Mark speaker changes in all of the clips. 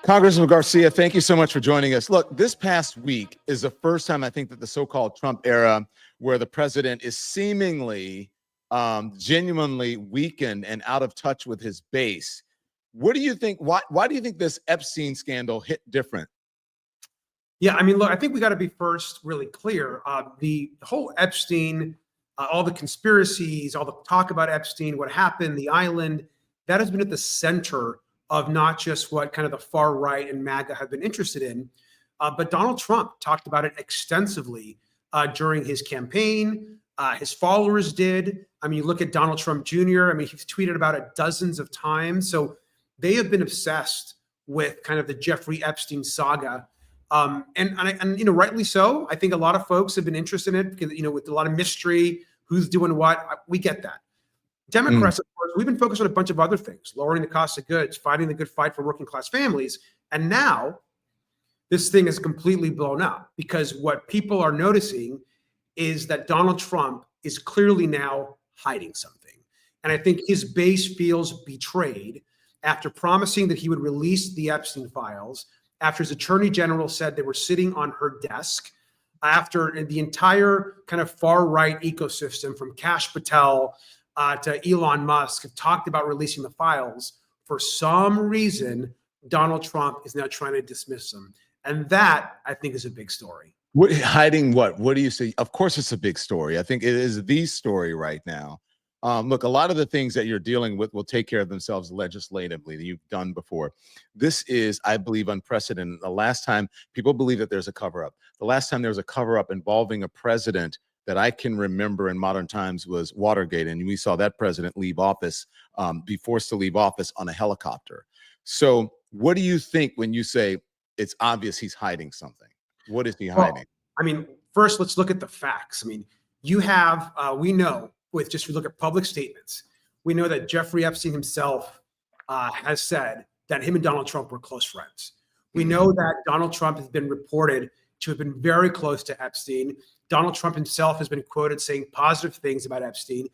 Speaker 1: Congressman Garcia, thank you so much for joining us. Look, this past week is the first time I think that the so-called Trump era, where the president is seemingly genuinely weakened and out of touch with his base. What do you think? Why do you think this Epstein scandal hit different?
Speaker 2: Yeah, I mean, look, I think we got to be first really clear. The whole Epstein, all the conspiracies, all the talk about Epstein, what happened, the island, that has been at the center of not just what kind of the far right and MAGA have been interested in, but Donald Trump talked about it extensively during his campaign. His followers did. I mean, you look at Donald Trump Jr. I mean, he's tweeted about it dozens of times. So they have been obsessed with kind of the Jeffrey Epstein saga. And you know, rightly so. I think a lot of folks have been interested in it because, you know, with a lot of mystery, who's doing what, we get that. Democrats, of course, we've been focused on a bunch of other things, lowering the cost of goods, fighting the good fight for working class families. And now this thing is completely blown up because what people are noticing is that Donald Trump is clearly now hiding something. And I think his base feels betrayed after promising that he would release the Epstein files, after his attorney general said they were sitting on her desk, after the entire kind of far right ecosystem from Kash Patel to Elon Musk have talked about releasing the files. For some reason, Donald Trump is now trying to dismiss them. And that, I think, is a big story.
Speaker 1: Hiding what? What do you say? Of course, it's a big story. I think it is the story right now. Look, a lot of the things that you're dealing with will take care of themselves legislatively that you've done before. This is, I believe, unprecedented. The last time people believe that there's a cover-up, the last time there was a cover-up involving a president that I can remember in modern times was Watergate. And we saw that president leave office, be forced to leave office on a helicopter. So what do you think when you say it's obvious he's hiding something? What is he hiding?
Speaker 2: Well, I mean, first, let's look at the facts. I mean, you have, we know, with just we look at public statements, we know that Jeffrey Epstein himself has said that him and Donald Trump were close friends. We know that Donald Trump has been reported to have been very close to Epstein. Donald Trump himself has been quoted saying positive things about Epstein.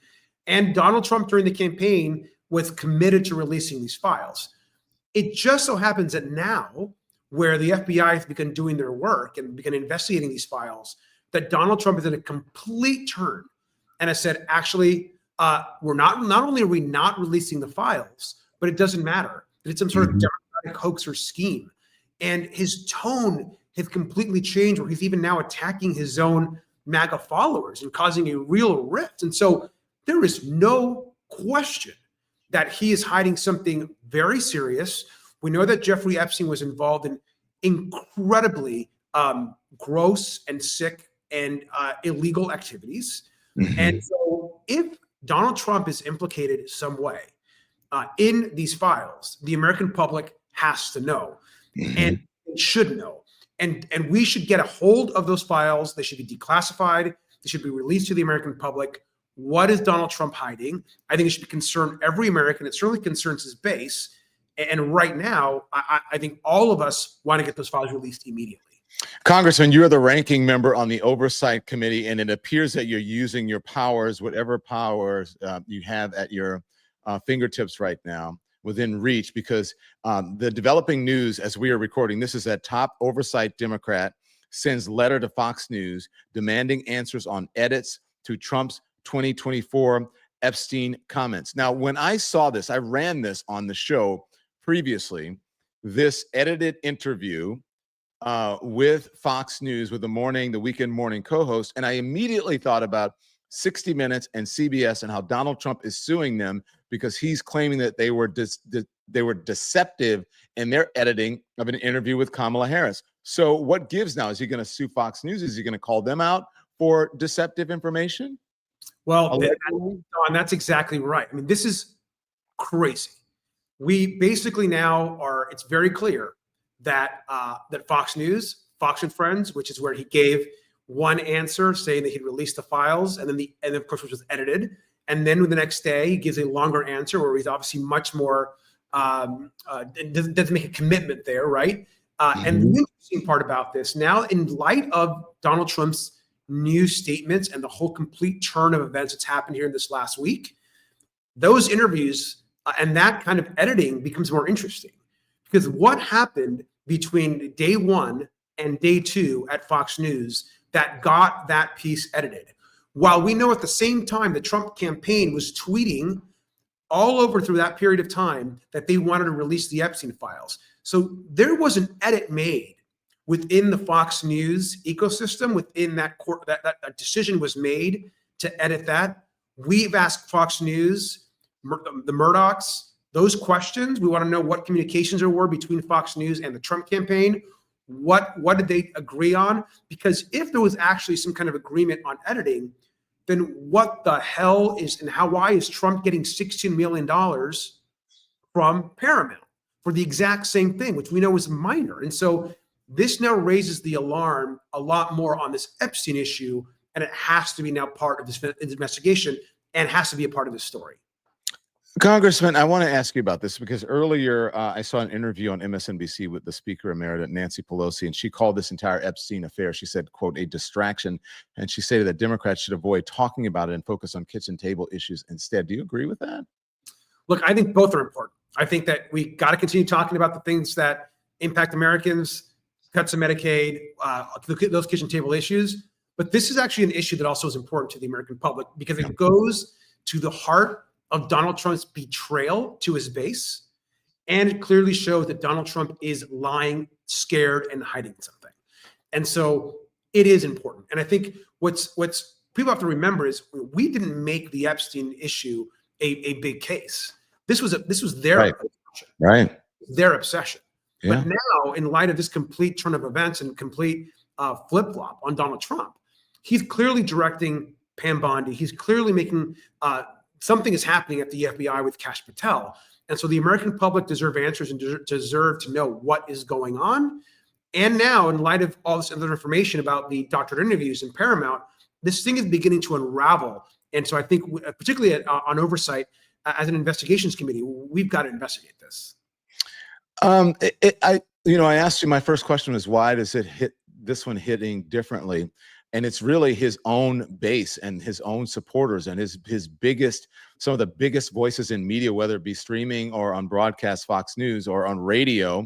Speaker 2: And Donald Trump during the campaign was committed to releasing these files. It just so happens that now, where the FBI has begun doing their work and begun investigating these files, that Donald Trump is in a complete turn and has said, actually, we're not only are we not releasing the files, but it doesn't matter, that it's some sort of democratic hoax or scheme. And his tone has completely changed, where he's even now attacking his own MAGA followers and causing a real rift. And so there is no question that he is hiding something very serious. We know that Jeffrey Epstein was involved in incredibly gross and sick and illegal activities. And so if Donald Trump is implicated some way in these files, the American public has to know and should know. And we should get a hold of those files. They should be declassified. They should be released to the American public. What is Donald Trump hiding? I think it should concern every American. It certainly concerns his base. And right now, I think all of us want to get those files released immediately.
Speaker 1: Congressman, you're the ranking member on the Oversight Committee, and it appears that you're using your powers, whatever powers you have at your fingertips right now, within reach, because the developing news as we are recording, this is that top Oversight Democrat sends letter to Fox News demanding answers on edits to Trump's 2024 Epstein comments. Now, when I saw this, I ran this on the show previously, this edited interview with Fox News, with the weekend morning co-host, and I immediately thought about 60 Minutes and CBS and how Donald Trump is suing them because he's claiming that they were deceptive in their editing of an interview with Kamala Harris. So what gives now? Is he going to sue Fox News? Is he going to call them out for deceptive information?
Speaker 2: Well, and that's exactly right. I mean, this is crazy. We basically now are, it's very clear that that Fox News, Fox and Friends, which is where he gave one answer saying that he'd released the files, and then of course which was edited, and then the next day he gives a longer answer where he's obviously much more doesn't make a commitment there, right? And the interesting part about this now, in light of Donald Trump's new statements and the whole complete turn of events that's happened here in this last week, those interviews and that kind of editing becomes more interesting. Because what happened between day one and day two at Fox News that got that piece edited? While we know at the same time the Trump campaign was tweeting all over through that period of time that they wanted to release the Epstein files. So there was an edit made within the Fox News ecosystem, within that court, that a decision was made to edit that. We've asked Fox News, the Murdochs, those questions. We want to know what communications there were between Fox News and the Trump campaign. What did they agree on? Because if there was actually some kind of agreement on editing, then what the hell is, and why is Trump getting $16 million from Paramount for the exact same thing, which we know is minor? And so this now raises the alarm a lot more on this Epstein issue, and it has to be now part of this investigation and has to be a part of this story.
Speaker 1: Congressman, I want to ask you about this because earlier I saw an interview on MSNBC with the Speaker Emerita, Nancy Pelosi, and she called this entire Epstein affair, she said, quote, a distraction. And she stated that Democrats should avoid talking about it and focus on kitchen table issues instead. Do you agree with that?
Speaker 2: Look, I think both are important. I think that we got to continue talking about the things that impact Americans, cuts in Medicaid, those kitchen table issues. But this is actually an issue that also is important to the American public because it goes to the heart of Donald Trump's betrayal to his base, and it clearly shows that Donald Trump is lying, scared, and hiding something. And so it is important. And I think what's people have to remember is we didn't make the Epstein issue a big case. This was their obsession.
Speaker 1: Right.
Speaker 2: Their obsession.
Speaker 1: Yeah.
Speaker 2: But now, in light of this complete turn of events and complete flip-flop on Donald Trump, he's clearly directing Pam Bondi. He's clearly making something is happening at the FBI with Kash Patel. And so the American public deserve answers and deserve to know what is going on. And now, in light of all this other information about the doctored interviews in Paramount, this thing is beginning to unravel. And so I think, particularly on Oversight, as an investigations committee, we've got to investigate this.
Speaker 1: I asked you, my first question was, why does it hit this one hitting differently? And it's really his own base and his own supporters and his biggest, some of the biggest voices in media, whether it be streaming or on broadcast Fox News or on radio.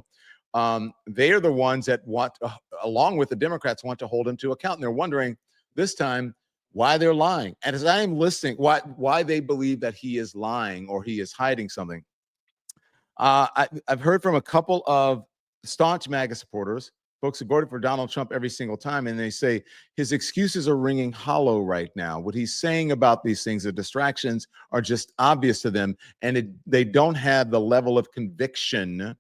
Speaker 1: They are the ones that want, along with the Democrats, want to hold him to account. And they're wondering this time why they're lying. And as I am listening, why they believe that he is lying or he is hiding something. I've heard from a couple of staunch MAGA supporters, folks who voted for Donald Trump every single time, and they say his excuses are ringing hollow right now. What he's saying about these things, the distractions, are just obvious to them, and they don't have the level of conviction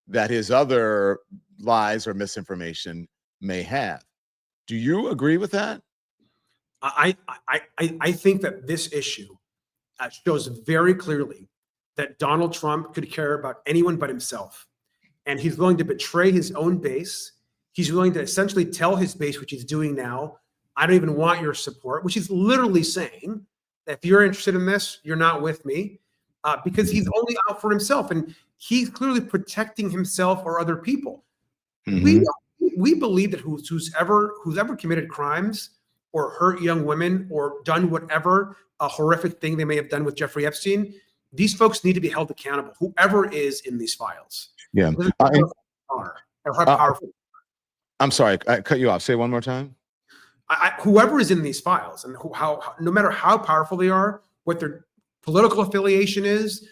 Speaker 1: that his other lies or misinformation may have. Do you agree with that?
Speaker 2: I think that this issue shows very clearly that Donald Trump could care about anyone but himself. And he's willing to betray his own base. He's willing to essentially tell his base, which he's doing now, I don't even want your support, which he's literally saying that if you're interested in this, you're not with me, because he's only out for himself. And he's clearly protecting himself or other people. Mm-hmm. We believe that who's ever committed crimes or hurt young women or done whatever a horrific thing they may have done with Jeffrey Epstein, these folks need to be held accountable, whoever is in these files.
Speaker 1: Yeah. I'm sorry, I cut you off. Say it one more time.
Speaker 2: Whoever is in these files, and no matter how powerful they are, what their political affiliation is,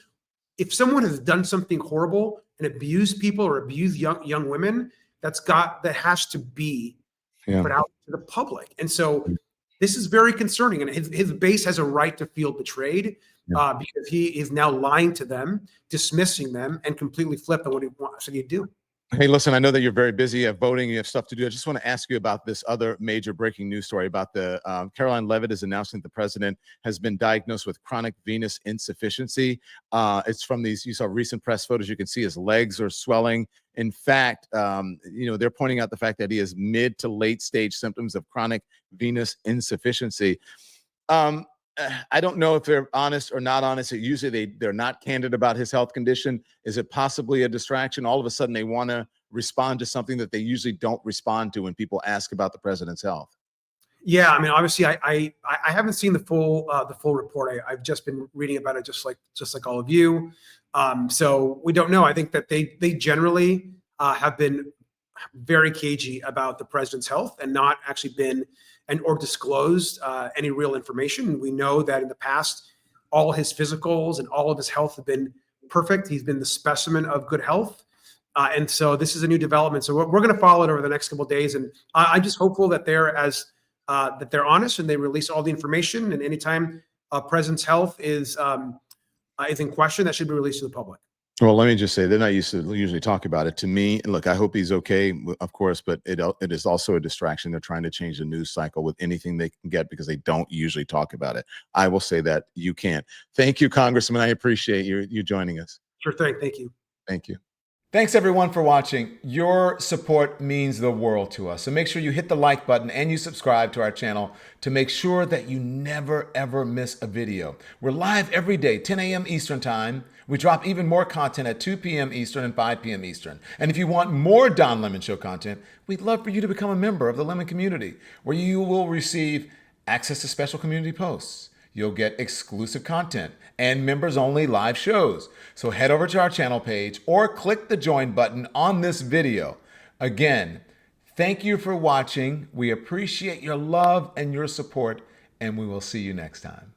Speaker 2: if someone has done something horrible and abused people or abused young women, that has to be put out to the public. And so this is very concerning, and his base has a right to feel betrayed because he is now lying to them, dismissing them, and completely flipped on what he wants to do.
Speaker 1: Hey, listen, I know that you're very busy voting. You have stuff to do. I just want to ask you about this other major breaking news story about the Caroline Leavitt is announcing that the president has been diagnosed with chronic venous insufficiency. It's from these, you saw recent press photos. You can see his legs are swelling. In fact, they're pointing out the fact that he has mid to late stage symptoms of chronic venous insufficiency. I don't know if they're honest or not honest. Usually they're not candid about his health condition. Is it possibly a distraction? All of a sudden they want to respond to something that they usually don't respond to when people ask about the president's health.
Speaker 2: Yeah, I mean, obviously, I haven't seen the full report. I've just been reading about it, just like all of you. So we don't know. I think that they generally have been very cagey about the president's health and not actually been or disclosed any real information. We know that in the past, all his physicals and all of his health have been perfect. He's been the specimen of good health. And so this is a new development. So we're going to follow it over the next couple of days. And I'm just hopeful that they're honest and they release all the information. And anytime a president's health is in question, that should be released to the public.
Speaker 1: Well, let me just say they're not used to usually talk about it. To me, look, I hope he's okay, of course, but it is also a distraction. They're trying to change the news cycle with anything they can get because they don't usually talk about it. I will say that you can't. Thank you, Congressman. I appreciate you joining us.
Speaker 2: Sure thing. Thank you.
Speaker 1: Thank you.
Speaker 3: Thanks everyone for watching. Your support means the world to us. So make sure you hit the like button and you subscribe to our channel to make sure that you never ever miss a video. We're live every day, 10 a.m. Eastern time. We drop even more content at 2 p.m. Eastern and 5 p.m. Eastern. And if you want more Don Lemon Show content, we'd love for you to become a member of the Lemon community, where you will receive access to special community posts. You'll get exclusive content and members-only live shows. So head over to our channel page or click the join button on this video. Again, thank you for watching. We appreciate your love and your support, and we will see you next time.